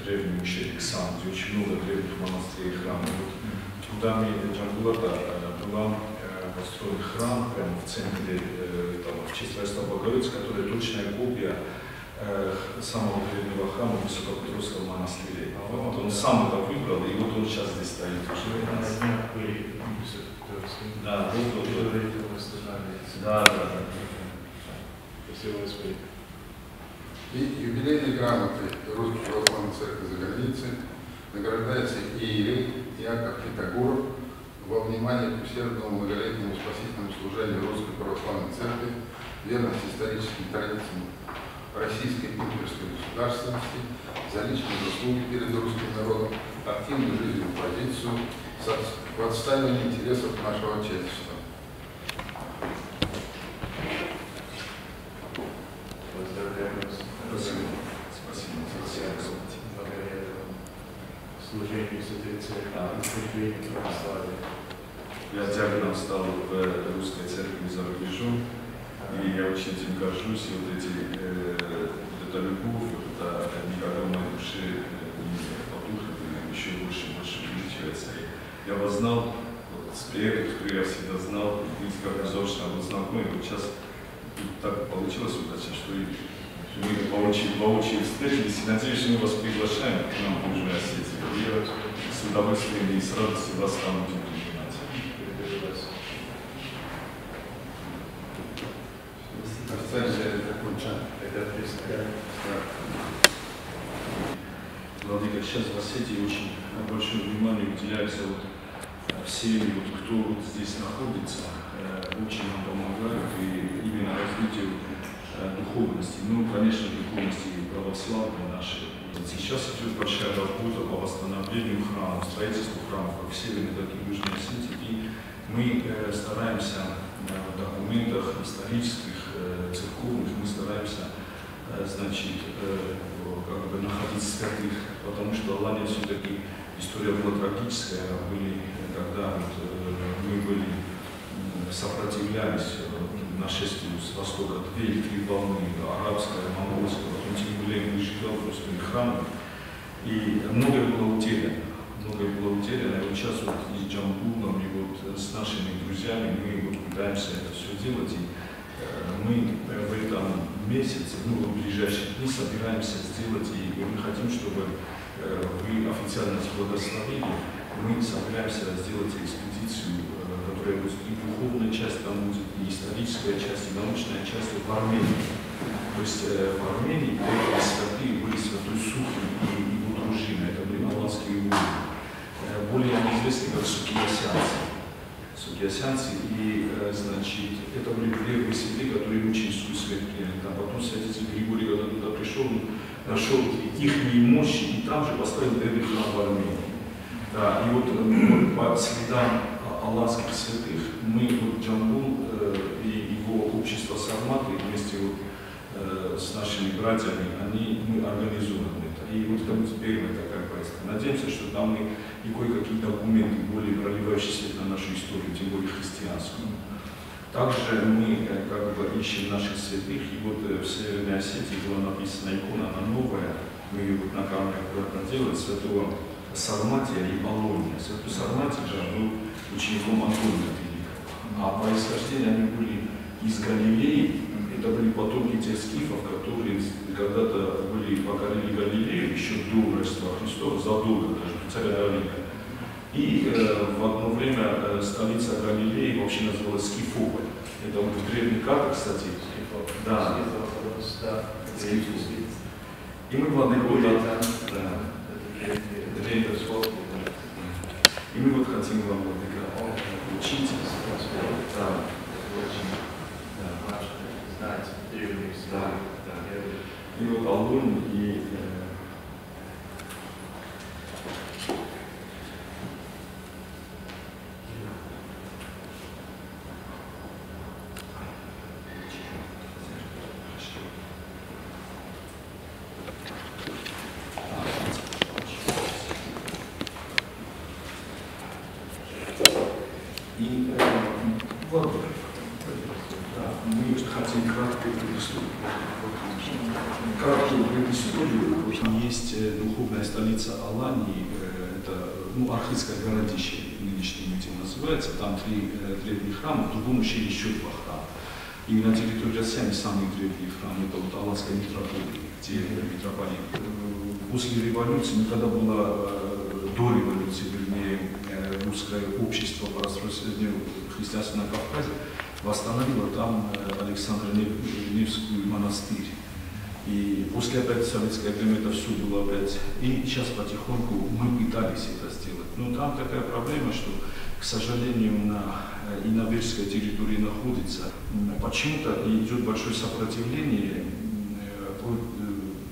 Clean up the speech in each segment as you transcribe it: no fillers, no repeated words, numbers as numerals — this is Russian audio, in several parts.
древнюю мечеть Ксан, где очень много древних монастырей и храмов. Вот в доме Джамбулата была построен храм прямо в центре, в честь Христа Богородицы, которая точная копия самого древнего храма Высокопетровского монастыря. Вот он сам это выбрал, и вот он сейчас здесь стоит. Да, да. Спасибо, Господи. И юбилейной грамотой Русской Православной Церкви за границей награждается иерей Иаков Фитогоров во внимание к усердному многолетнему спасительному служению Русской Православной Церкви, верности историческим традициям российской имперской государственности, за личные заслуги перед русским народом, активную жизненную позицию в отстаивании интересов нашего Отечества. Поздравляю вас. Спасибо. Благодаря этому служению Святой Церкви, укреплению православия. Я диаконом стал в русской церкви за рубежом, и я очень этим горжусь, и вот эта любовь, это никогда в моей душе не потухнет, и еще больше увеличивается. Я вас знал, вот, с приятелем, который я всегда знал, видите, как мы заочно был знакомы, вот сейчас так получилось удачно, что мы воочию встретились, и надеюсь, что мы вас приглашаем к нам в Южную Осетию. Я с удовольствием и с радостью вас там будем принимать. Владыка, сейчас в Осетии очень большое внимание уделяется всем, кто здесь находится, очень нам помогают и именно развитию духовности, конечно, духовности православной нашей. Сейчас идет большая работа по восстановлению храмов, строительству храмов как в Северной, так и в Южной Осетии. И мы стараемся в документах исторических, церковных, мы стараемся, находить святых, потому что в Алании все-таки история была трагическая, когда мы сопротивлялись нашествию с востока, 2 или 3 волны, арабская, монгольская, потом тем более выжигал просто храмы, и многое было утеряно. И вот сейчас и с Джамбулом, и вот с нашими друзьями мы пытаемся это все делать, и мы в этом месяце, в ближайшие дни собираемся сделать, и мы хотим, чтобы вы официально благословили, мы собираемся сделать экспедицию, которая будет и духовная часть, там будет и историческая часть, и научная часть в Армении. То есть в Армении эти святые были святой Сухин и его дружина, это были аланские воины. Более они известны как сукиасянцы. И, это были первые святые, которые мученическую смерть приняли. Потом святитель Григорий, когда туда пришел, нашел их мощи и там же поставил древний храм в Армении. Да, и вот по следам аланских святых мы, Джамбул и его общество Сарматы вместе с нашими братьями, мы организуем это. И вот это будет первая такая поездка. Надеемся, что там мы и кое-какие документы, более проливающие свет на нашу историю, тем более христианскую. Также мы ищем наших святых, и вот в Северной Осетии была написана икона, она новая, мы ее на камне аккуратно делаем, святого Сарматия и Полония. Святой Сарматий же был учеником Антония Великого, а по происхождению они были из Галилеи, это были потомки тех скифов, которые когда-то покорили Галилею еще до Рождества Христова, задолго даже, царя Давида. И в одно время столица Галилеи вообще называлась Скифополь. Это вот в древней карте, кстати. Да. И мы владыку и мы хотим вам учить. Да. И вот Аллон и вот, мы хотим краткую предысторию. есть духовная столица Алании, это архидское городище, нынешним этим называется, там 3 древних храма, в другом еще 2 храма. И на территории России самые древние храмы, это вот Аланская митрополия, где митрополит. После революции, когда было до революции, вернее, русское общество по распространению христианства на Кавказе, восстановило там Александра Невский монастырь. И после опять советское время это все было опять. И сейчас потихоньку мы пытались это сделать. Но там такая проблема, что, к сожалению, на иноверской территории находится. Почему-то идет большое сопротивление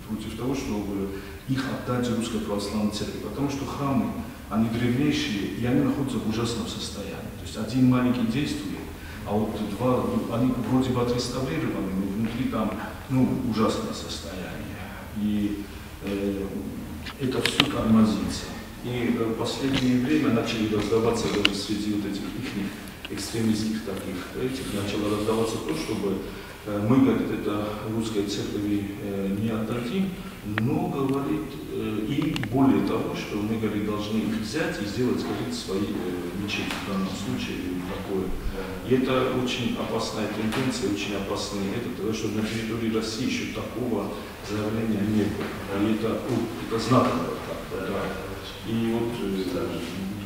против того, чтобы их отдать Русской Православной Церкви. Потому что храмы, они древнейшие, и они находятся в ужасном состоянии. То есть один маленький действует, а вот 2, они вроде бы отреставрированы, но внутри там ужасное состояние. И это все тормозится. И в последнее время начали раздаваться даже среди вот этих их экстремистских таких начало раздаваться то, чтобы мы, говорит, это русской церкви не отдадим, но, говорит, и более того, что мы, говорит, должны их взять и сделать, говорит, свои мечети в данном случае такое. И это очень опасная тенденция, очень опасный потому что на территории России еще такого заявления не было. И это знаковое как-то, да. И вот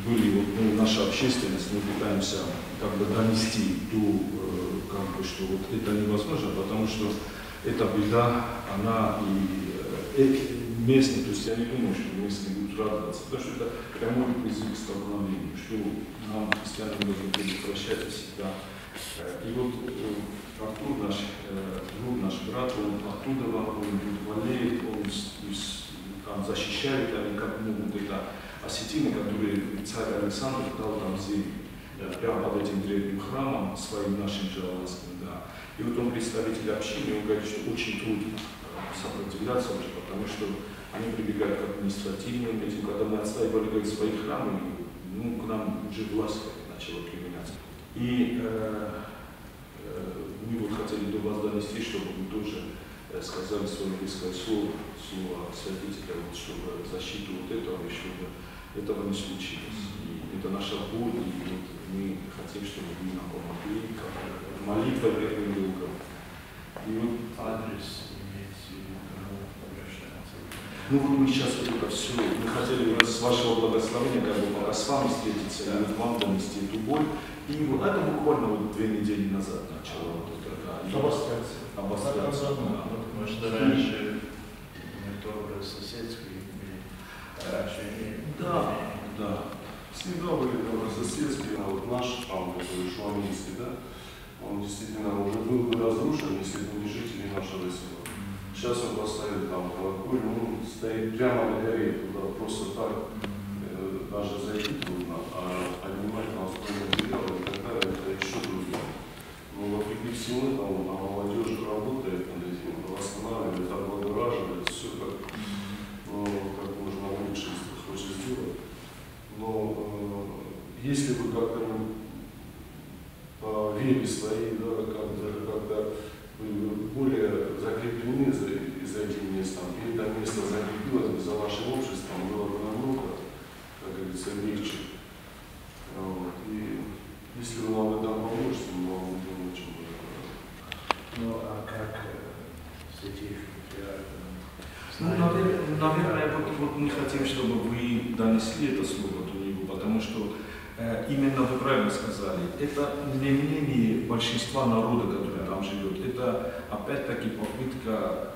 были наша общественность, мы пытаемся как бы донести до, как бы, что вот это невозможно, потому что эта беда, она и местные, то есть я не думаю, что местные будут радоваться, потому что это прямой призыв к столкновению, что нам, христианам, должны предотвращать всегда. И вот Артур, наш брат, он оттуда он болеет, он там защищает, они как могут это осетины, которые царь Александр дал там землю, прямо под этим древним храмом, своим нашим Жировским, да. И вот он представитель общины, он говорит, что очень трудно сопротивляться уже, потому что они прибегают к административным этим, когда мы отстаивали, говорит, свои храмы, к нам уже власть начала применяться. И мы вот хотели до вас донести, чтобы вы тоже сказали свое близкое слово святителя, вот, чтобы защиту вот этого, и чтобы этого не случилось. И это наша боль, и вот мы хотим, чтобы вы нам помогли, как молитва верным долгом. И вот Адрес имеется в виду, обращаться. вот мы сейчас это все, мы хотели с вашего благословения, как бы пока с вами встретиться, и вот вам донести эту боль. И вот это буквально вот 2 недели назад начало вот это. Обостряться. Потому что раньше мы добрые соседские были, раньше не. Да. Всегда были добрососедские, а вот наш храм, который Шуаминский, да, он действительно уже был бы разрушен, если бы не жители нашего села. Сейчас он поставили там колокольню, стоит прямо на горе, туда просто так даже зайти трудно, а поднимать на устойчивое дерево и так далее, это еще труднее. Но вопреки всему этому, молодежь работает над этим, восстанавливает, облагораживает, все как можно лучше, если хочешь сделать. Но если вы как-то по вере своей, да, как-то более закреплены за этим местом, и это место закрепилось бы за вашим обществом, было бы намного, как говорится, легче. Вот. И если вы нам в этом поможете, мы вам будем очень благодарны. Ну, а как святейший наверное, вот мы хотим, чтобы вы донесли это слово до него, потому что именно вы правильно сказали, это не мнение большинства народа, который там живет, это опять-таки попытка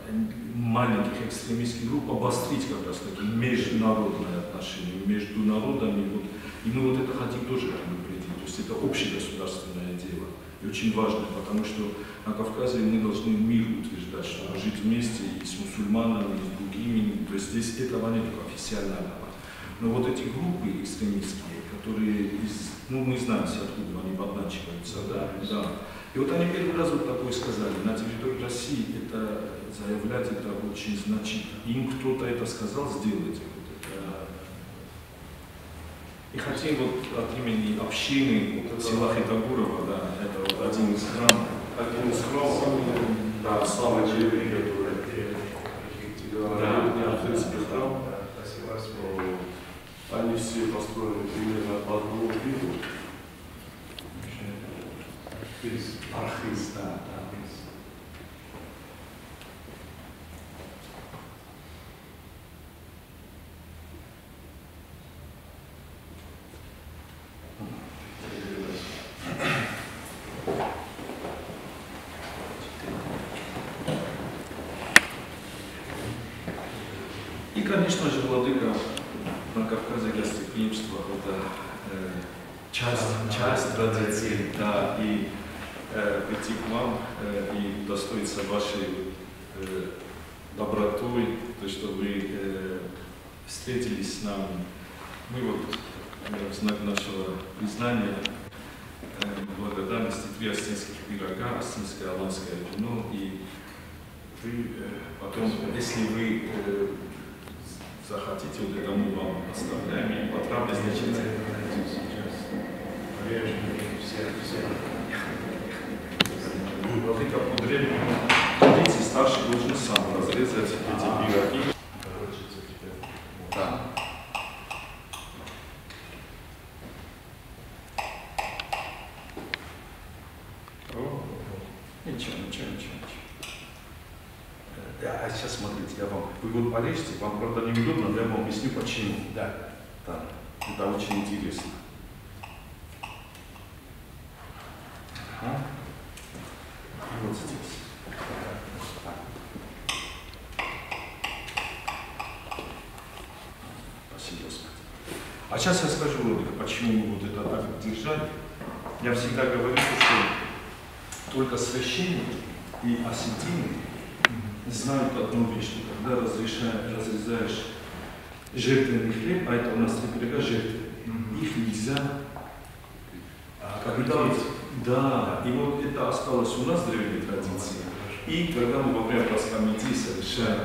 маленьких экстремистских групп обострить как раз таки международные отношения между народами, вот, и мы вот это хотим тоже предупредить, то есть это общегосударственное дело. И очень важно, потому что на Кавказе мы должны мир утверждать, чтобы жить вместе и с мусульманами, и с другими, то есть здесь этого нет официального. Но вот эти группы экстремистские, которые, мы знаем, откуда они подначиваются, да. И вот они первый раз вот такое сказали, на территории России это заявлять это очень значительно. Им кто-то это сказал, сделайте. И хотим вот от имени общины села Хитагурова, да, это вот один из храмов. Один из храмов, да, самый древний, который древний архидский построены примерно по одному виду. Архиз, да, архиз. И, конечно же, владыка на Кавказе гостеприимства – это часть традиции, да, и прийти к вам и удостоиться вашей добротой, то, что вы встретились с нами. Мы вот в знак нашего признания, благодарности 3 астинских пирога, астинское аланское вино, и вы потом, если вы захотите, вот это мы вам оставляем, и потрапезничайте. Владыка по древнему традиции старший должен сам разрезать эти пироги. Да. Ничего. А сейчас смотрите, вы вот порежете, вам, правда, неудобно, но я вам объясню почему. Да. Да, это очень интересно. Ага. И вот здесь. Спасибо, Господи. А сейчас я скажу, почему мы вот это так держали. Я всегда говорю, что только священник и осветильник знают одну вещь, что когда разрезаешь жертвенный хлеб, а это у нас 3 пирога жертвы, их нельзя. Да, и вот это осталось у нас в древней традиции. И когда мы во время Пасхамити совершаем.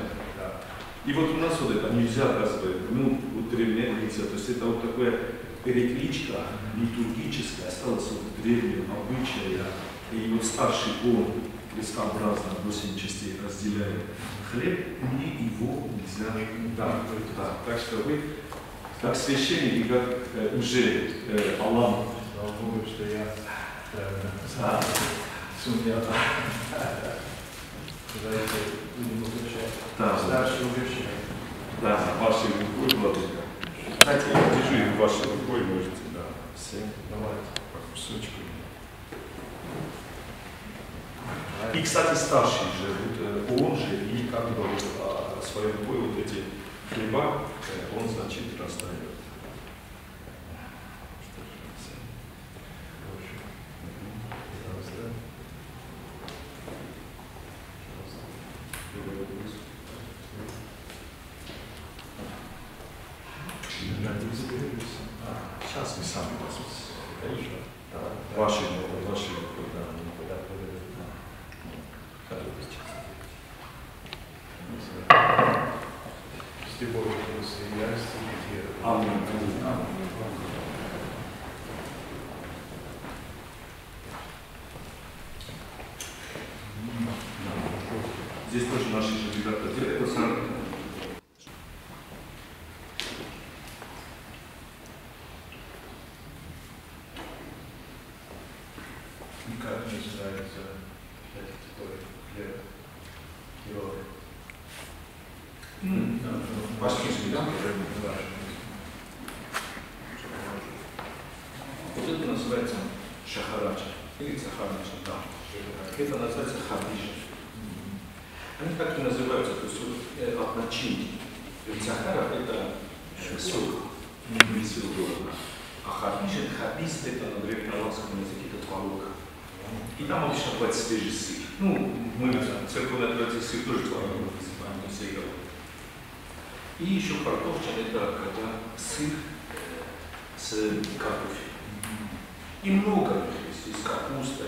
И вот у нас вот это нельзя, оказывается, вот древняя традиция, то есть это вот такая перекличка литургическая, осталась вот в древнем обычае. И вот старший он крестообразно 8 частей разделяет хлеб, и его нельзя. Да. Так что вы, как священник и как уже Алан. Слава Богу, что я старший угощает. Да, вашей рукой, владыка. Кстати, я держу вашей рукой, можете, да. Все. Давайте. По кусочку. И, кстати, старший же, он же и как бы своей рукой вот эти хлеба, он, значит, раздает. Сейчас мы сами возьмем. Ваши рукой, да. С любовью и яростью. Аминь. Здесь тоже наши же ребята делают. Как мне нравится такой хлеб героя. Башкирский, да? Вот это называется шахарача. Или сахарача, да. Это называется хабиша. Они так и называются, то есть от начинки. Ведь сахара это сок, не сок. А хабис это на древнеаланском языке это творог. И там обычно бывает свежий сыр. Мы в церковной традиции тоже творог называем, не все говорят. И еще картофель это когда сыр с картофелем. И много есть, из капуста,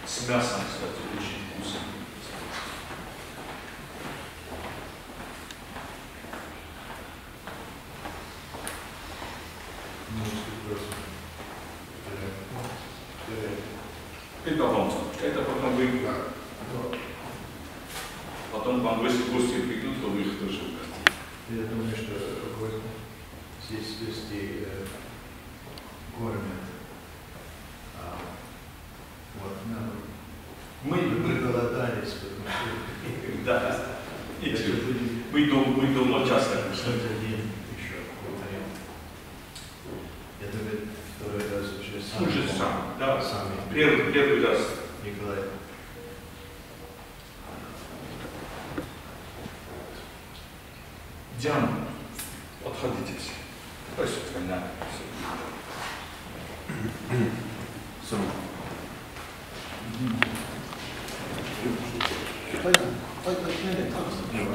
с мясом, кстати, очень вкусно. Это вам, это потом вы, потом вам, если гости придут, то вы их тоже угостите. Я думаю, что здесь дома часто. Еще вариант. Это ведь второй раз уже сами. Уже сам, да. Сами. Первый раз. Николай. Диана, отходите все. Пойдем, война.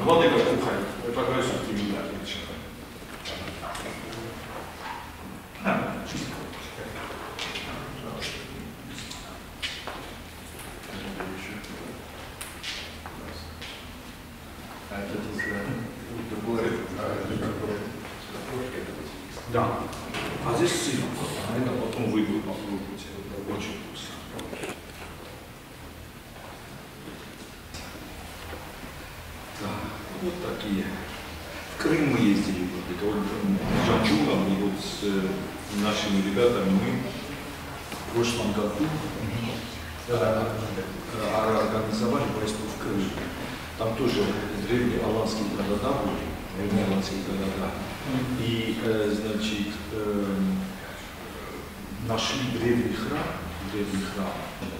Владыка Кухай, это говорится, что ты меня отлично. Да. А здесь сыр. А это потом выйдут, попробуйте. Это очень вкусно. Да. Вот такие. В Крым мы ездили, это вот с Джанчугом и вот с нашими ребятами мы в прошлом году организовали поездку в Крым. Там тоже древние аланские города были, древние аланские города. И, значит, нашли древний храм,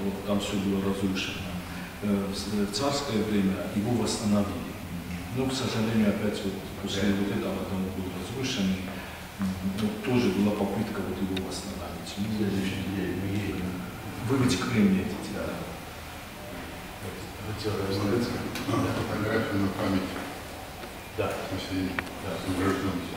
вот, там все было разрушено. В царское время его восстановили. Но, к сожалению, опять вот после вот этого дома был разрушен. Тоже была попытка вот его восстановить. Вы ведь в Крым едете, да? Фотографию на память. Да. Всей награжденности.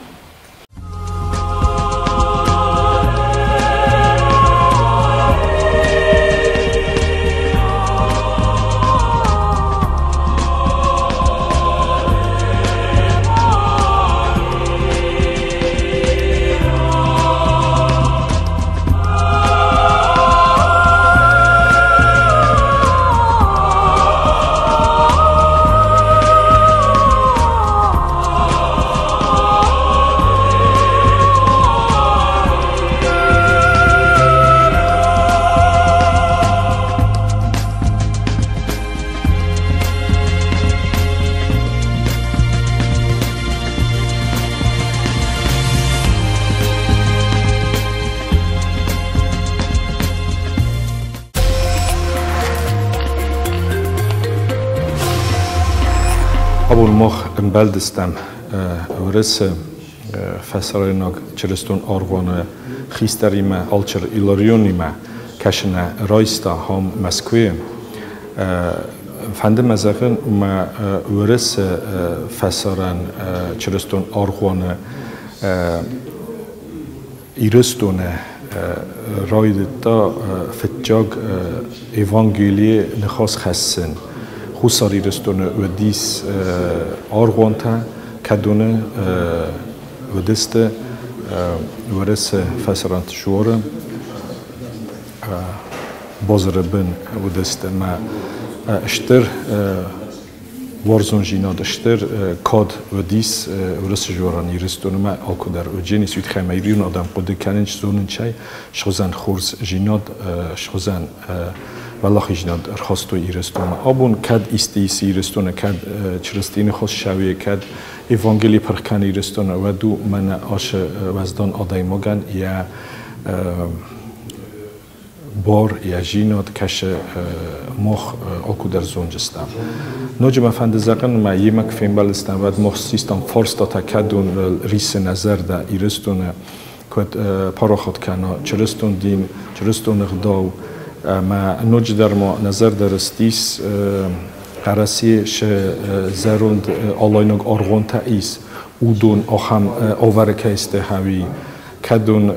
Abul moh beldestem vrese fesaraynak çelestun arvana xisterime alçer ilarionime keşne raysta ham Moskve fende mezakın ma vrese fesaran çelestun arvana iristone rayda fetjag evangeliye nkhas khassin خساری رستونه و دیس آرغوانتا کدونه و دست ورس فسرانت شوره بازر بن و دست ما اشتر وارزون جیناد اشتر کاد و دیس ورس جورانی رستونه ما آکودر و جنی سویت خیمیریون آدم قده کننج زونن چای شخزن خورز جیناد شخزن والله جناد رخصتو ایرستونه آبون کد استیسی ایرستونه کد چرستین خوش شویه کد ایوانگلی پرکن ایرستونه و دو من آش وزدان آدای مگن یا بار یا جیناد کش مخ آکو در زونجستم نوجم فند زقن ما یمک فیم بالستم و مخ سیستم فارس تا کدون ریس نظر دا ایرستونه کد پاراخت کنا چرستون دین چرستون غداو ما نوج در ما نظر درستیس قرصیش زروند آلاینگ آرغون تایس اودون آخم آورکه است هوی کدون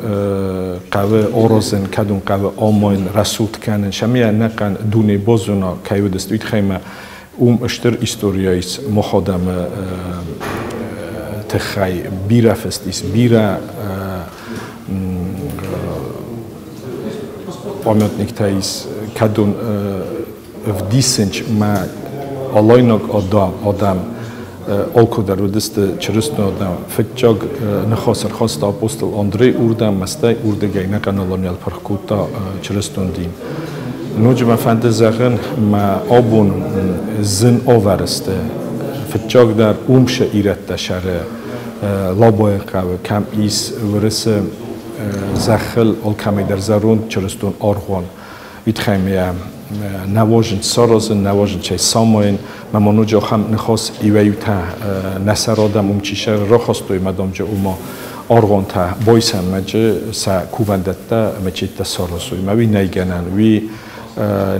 قوه آرزن کدون قوه آماین رسوت کنن شمیه نکن دونه بازونا کیود است وید خیمه اشتر استوریایس مخادم تخای بیره فستیس بیره pamiętnik tais kadun w disęć ma alojnog adam olkodar udeste çerestno adam fetjag nkhasar khasta apostol Andrei urda mastay urda gayna kanalonyal parkuta çereston din nojma fante zagen ma abun zin overste فتجاگ در اومش ایرت تشره لابای قوی کم ایس ورس زخل ال کمی در زرون چرستون آرخوان ویتخیمه نواجن سارازن نواجن چه ساماین ممانو جا هم نخواست ایویوتا نسر آدم چیشه را خواستوی مدام جا اوما آرغان تا بایسن مجه سا کوبندتا مچه تا سارازوی موی نیگنن وی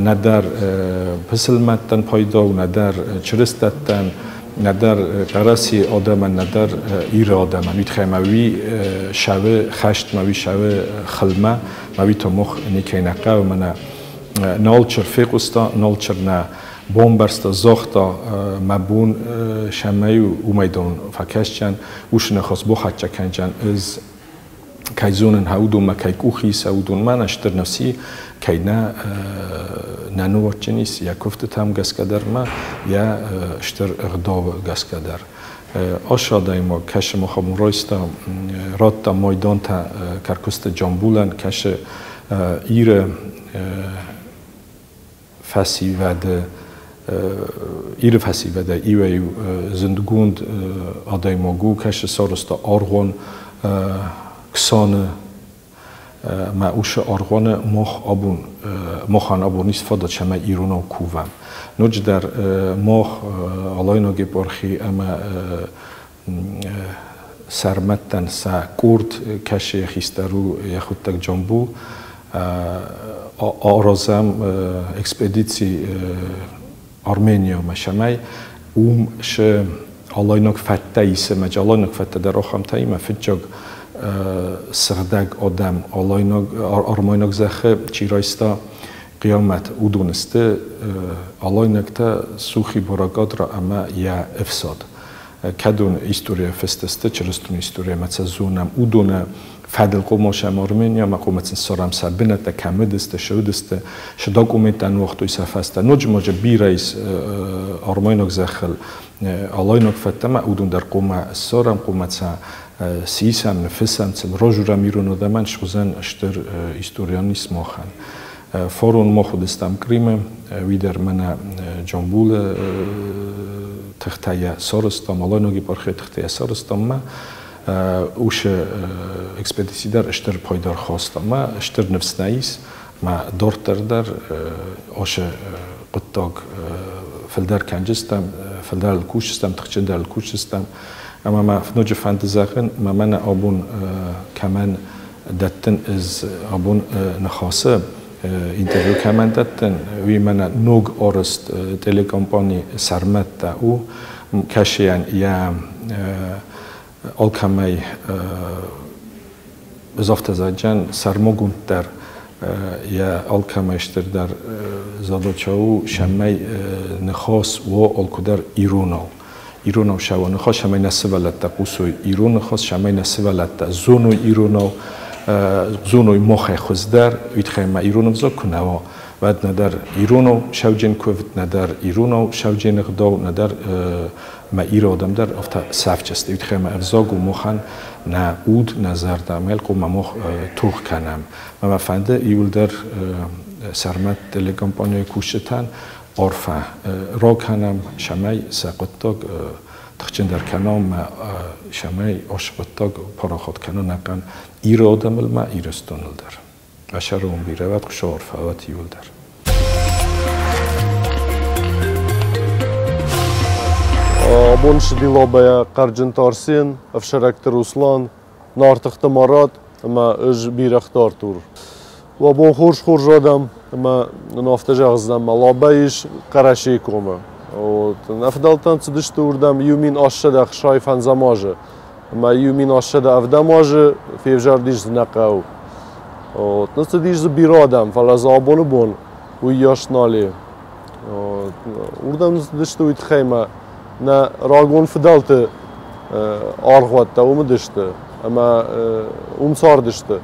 ندر پسلمتن پایدا و ندر چرستتن ندر قراسی آدم ندر ایر آدم ویتخیم موی شوه خشت موی شوه خلمه موی تا مخ نیکینقه و من نالچر فیقستا نالچر نه بومبرستا زاختا مبون شمایو اومیدون فکشچن وش نخواست بخچه کنجن از کایزونن هودون ما کایکوخی سودون من اشتر نفسی کی نه ننوچه نیست یا کفت تام گسکدر ما یا اشتر اغداو گسکدر آشادای ما کش مخمون رایستا رات تا مایدان تا کرکست جنبولن کش ایر فسیوده ایویو زندگوند آدای ماگو کش سارستا آرغون کسان ما اوش آرغون مخان آبون نیست فادا چما ایرونا کووم نوج در مخ علاینا گبارخی اما سرمتن سا کرد کش خیسترو یخود تک جنبو آرازم اکسپدیسی آرمنیا مشمای ش علایnak فتایسه مج علایnak فت در آخام تایی مفجج سردگ آدم علایnak زخه چیرایستا قیامت اودونسته علایnak تا سوخی براگاد را اما یا افساد کدون استوریا فستسته چرستون استوریا مثل زونم اودونه فدل قومش آرمنیا ما قومت سرم سبنه تا کمدسته شودسته شدا قومت تن وقتی سفسته نوج ماج بیرایس آرمنیک زخل علایnak فتما اودون در قوم سرم قومت سیسم نفسم سل راجورم میرون دامن شوزن اشتر استوریانیس ماخن فورون ما خودستم کریم ویدر من جنبول تختای سارستم علایناگی پرخی تختای سارستم ما اوش اکسپدیسی در اشتر پایدار خواستم ما اشتر نفس نیست ما دورتر در آش قطاق فلدر کنجستم فلدر الکوشستم تخچه در الکوشستم اما ما نوج فانتزاخن ما من آبون کمان دتن از آبون نخاسه اینترویو کمان دتن وی من نوگ آرست تلکمپانی سرمت تا او کشیان یا آلکمی بزافت زاجن سرمگون در یا آلکمیشتر در زادوچاو شمی نخاس و آلکودر ایرونو شو نخاس شمی نسولت تا قوسوی ایرون نخاس شمی نسولت تا زونوی ایرونو زونوی مخ خوزدر ویتخیم ایرونو بزا کنوا ود ندر ایرونو شوجین کوفت ندر ایرونو شوجین غداو ندر ما ایرو آدم در افتا سفچسته ویتخیم ارزاگو مخن نه اود نظر دامل قوم مخ توخ کنم ما فنده ایول در سرمت تلکمپانی کوشتن عرفه را کنم شمی سقطاق تخچن در کنام شمی عاشقتاق پراخود کنم نکن ایرو آدم ما ایرستون در اشارم بیره وقت خوش عرفه و تیول در Абон шдилобая Карджентарсен, Авшарактер Руслан, Нартахта Марат, ама ыж бирахтар тур. Абон хорш жадам, ама нафтажагздам, лабаиш Караши кома. Нафдалтан цдышты урдам юмин ашшадах шайфан замаже. Ама юмин ашшада авдамаже февжардиш знакау. Нацдиш забирадам, фалаз абону бон, уяшнали. Урдам цдышты уйтхайма. نه راگون فدالت آرخوات تا اوم داشته اما اوم سار داشته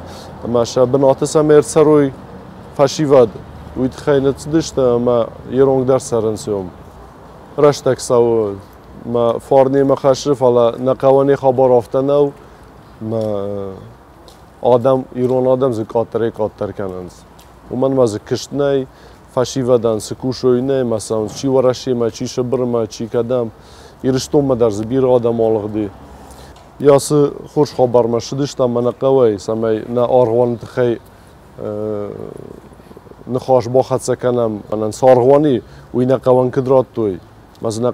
اما شب ناتس امیر سروی فشیواد وید خیلی داشته اما یرونگ در سرنسیوم رشتک سو ما فارنی مخشف حالا نقوانی خبر آفتن او ما آدم ایران آدم زکاتره کاتر کنند و من ماز کشت نی فشیوادن سکوشوی نه مثلا چی ورشی ما چی شبر ما چی کدام yirishtonma darzi bir odam olg'di. Yosi xush xabarma shidishdan mana qavay samay na org'on txay نخواش با خد سکنم من سارغوانی وی نقوان کدرات توی مثلا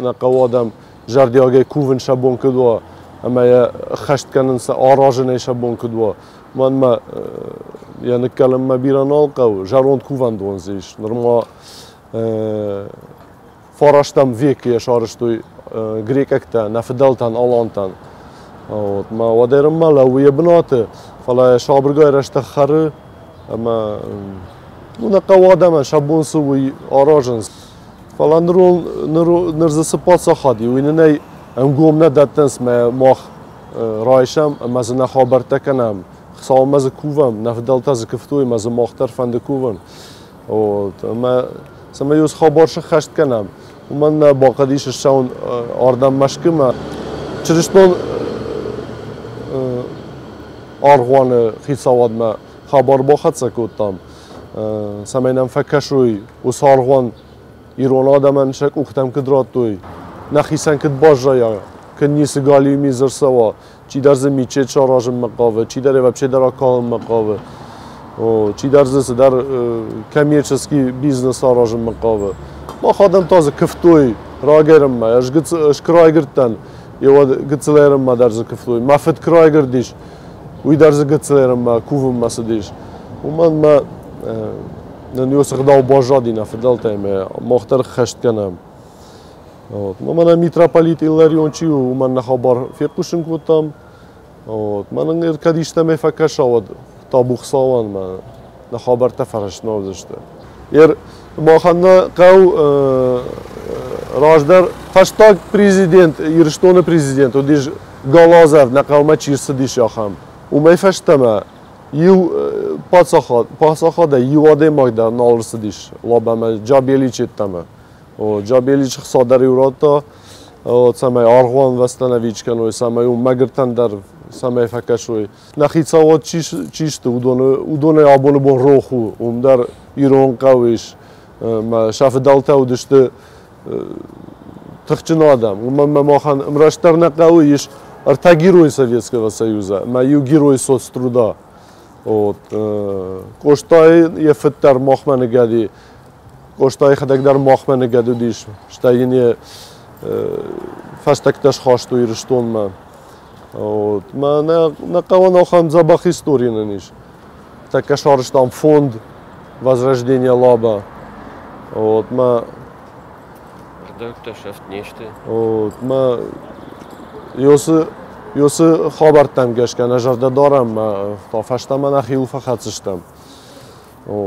نقوا آدم جردیاگه کوون شبون کدوا اما یا خشت کنن سه آراژنه شبون کدوا من ما یا نکلم ما بیران آلقو جروند کوون دونزیش نرما فارشتم ویکی شارشتوی گریک اکتا نفدلتن آلانتن ما ودارم مالا وی بناته فلا شابرگای رشته خره اما نقوا آدم شبون سوی آراژنس فلا نرزسپات سخادی و اینه امگوم ندادنس ماخ رایشم مز نخابرته کنم خسام مز کوفم نفدلت از کفتوی مز ماختر فند کوفم و ما سمیوس خبرش خشت کنم و من باقیش شون آردم مشکم چرشتون آرغوان خیسواد ما خبر باخت سکوتم سمینم فکشوی و سارغوان ایران آدمان شک اختم کدرات توی نخیسن کد باش رایا که نیست گالی میزر سوا چی در زمین چه چاراژ مقاوه چی در و چه در آکال مقاوه و چی در زس در کمیرچسکی بیزنس آراژ مقاوه ما خادم تازه کفتوی راگرم ما اش کرای گرتن یه گتسلرم ما در ز کفتوی ما فت کرای گردیش وی در ز گتسلرم ما کوفم مسدیش و من ما ننیوس خداو باجادی نفدلته ما مختار خشت کنم من میتراپولیت ایلاریونچی و من نخبر فیکوشن کودم من ارکادیشتم میفکر شود تا بخسوان من نخبر تفرش نودشته یر ما خانه قو راجدر فشتاگ پریزیدنت یرشتون پریزیدنت و دیش گالازر نقوم چیرس دیش آخم و میفشتم یو پاسخاد یو آده ماگدر نالرس دیش لابم جابیلی چیتم و جابیلی چه صادری وراتا و سمای آرغوان وستنویچ کنوی سمای اون مگرتن در سمای فکشوی نخیت سواد چیشت اودونه آبون بون روخو اون در ایران قویش ما شاف دالتا و دشته تخچن آدم و من ماخان امراشتر نقویش ارتا گیروی سویتسکого союза ما یو گیروی соцтруда от коштای یه فتر ماخمن گدی коштای خدک در ماخمن گدو دیش شتاینی فستکتش خواست و ایرشتون ما نقوان آخام زباخ истории ننیش تکشارش там фонд возрождения лаба от ما от ما یوسی خابرتم گشکن اجرده دارم ما تا فشتم من اخیو فخصشتم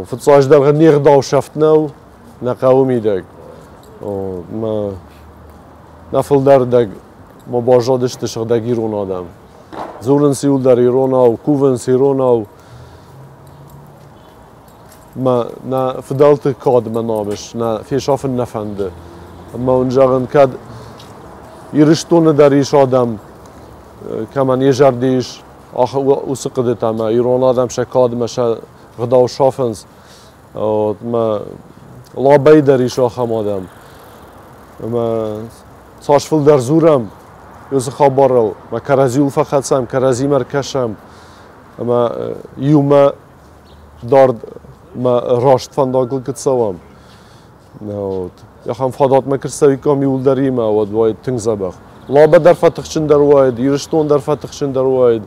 فتساج در نیغ داو شفتنو نقومی دگ ما نفل در دگ ما باجادش تشغ دگ ایرون آدم زورن سیول در ایرون او کوون سیرون او ما نه فدالت کاد من نامش نه فیشاف نفنده اما اونجا کد ایرشتون در ایش آدم كمان يجرديش وسقدت ما ايران آدم شكاد مشا غدا و شافنز ما لا بيدريش آخم آدم ما ساشفل در زورم يوز خبارو ما كرازي فقط سم كرازي مركشم ما يوم دارد ما راشت فنداقل كتسوام يا خم فادات ما كرسوي كام يول دريما ودواي تنزبخ لابد در فتخشن در واید یرشتون در فتخشن در واید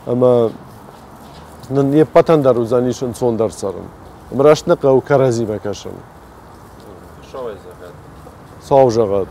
اما نیه پتن در روزانیشون سون در سرم امرشت نقه و کرازی بکشم ساو جغد